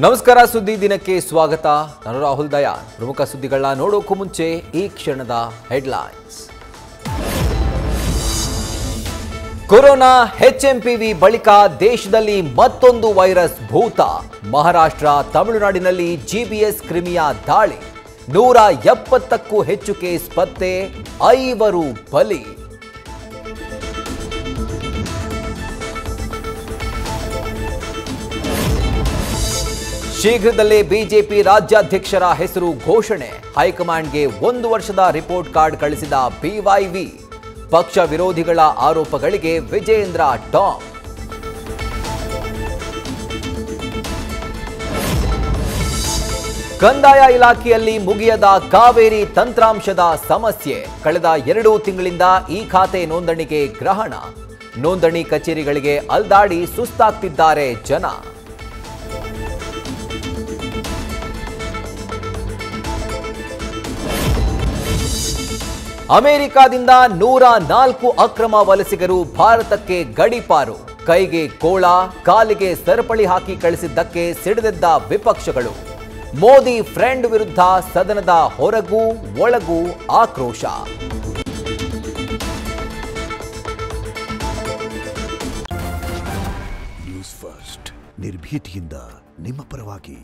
ನಮಸ್ಕಾರ ಸುದ್ದಿ ದಿನಕ್ಕೆ ಸ್ವಾಗತ. ನಾನು ರಾಹುಲ್ ದಯಾನ್. ಪ್ರಮುಖ ಸುದ್ದಿಗಳನ್ನ ನೋಡೋಕ್ಕೂ ಮುಂಚೆ ಈ ಕ್ಷಣದ ಹೆಡ್ಲೈನ್ಸ್. ಕೊರೋನಾ HMPV ಬಳಿಕ ದೇಶದಲ್ಲಿ ಮತ್ತೊಂದು ವೈರಸ್ ಭೂತ. ಮಹಾರಾಷ್ಟ್ರ ತಮಿಳುನಾಡಿನಲ್ಲಿ GBS ಕ್ರಿಮಿಯ ದಾಳಿ. 170ಕ್ಕೂ ಹೆಚ್ಚು ಕೇಸ್ ಪತ್ತೆ, 5 ಬಲಿ. ಶೀಘ್ರದಲ್ಲೇ ಬಿಜೆಪಿ ರಾಜ್ಯಾಧ್ಯಕ್ಷರ ಹೆಸರು ಘೋಷಣೆ. ಹೈಕಮಾಂಡ್ಗೆ 1 ವರ್ಷದ ರಿಪೋರ್ಟ್ ಕಾರ್ಡ್ ಕಳಿಸಿದ BYV. ಪಕ್ಷ ವಿರೋಧಿಗಳ ಆರೋಪಗಳಿಗೆ ವಿಜಯೇಂದ್ರ ಟಾಂಗ್. ಕಂದಾಯ ಇಲಾಖೆಯಲ್ಲಿ ಮುಗಿಯದ ಕಾವೇರಿ ತಂತ್ರಾಂಶದ ಸಮಸ್ಯೆ. ಕಳೆದ 2 ತಿಂಗಳಿಂದ ಈ ಖಾತೆ ನೋಂದಣಿಗೆ ಗ್ರಹಣ. ನೋಂದಣಿ ಕಚೇರಿಗಳಿಗೆ ಅಲ್ದಾಡಿ ಸುಸ್ತಾಗ್ತಿದ್ದಾರೆ ಜನ. ಅಮೆರಿಕಾದಿಂದ 104 ಅಕ್ರಮ ವಲಸಿಗರು ಭಾರತಕ್ಕೆ ಗಡೀಪಾರು. ಕೈಗೆ ಕೋಳ, ಕಾಲಿಗೆ ಸರಪಳಿ ಹಾಕಿ ಕಳಿಸಿದ್ದಕ್ಕೆ ಸಿಡಿದೆದ್ದ ವಿಪಕ್ಷಗಳು. ಮೋದಿ ಫ್ರೆಂಡ್ ವಿರುದ್ಧ ಸದನದ ಹೊರಗೂ ಒಳಗೂ ಆಕ್ರೋಶ. ನ್ಯೂಸ್ ಫಸ್ಟ್, ನಿರ್ಭೀತಿಯಿಂದ ನಿಮ್ಮ ಪರವಾಗಿ.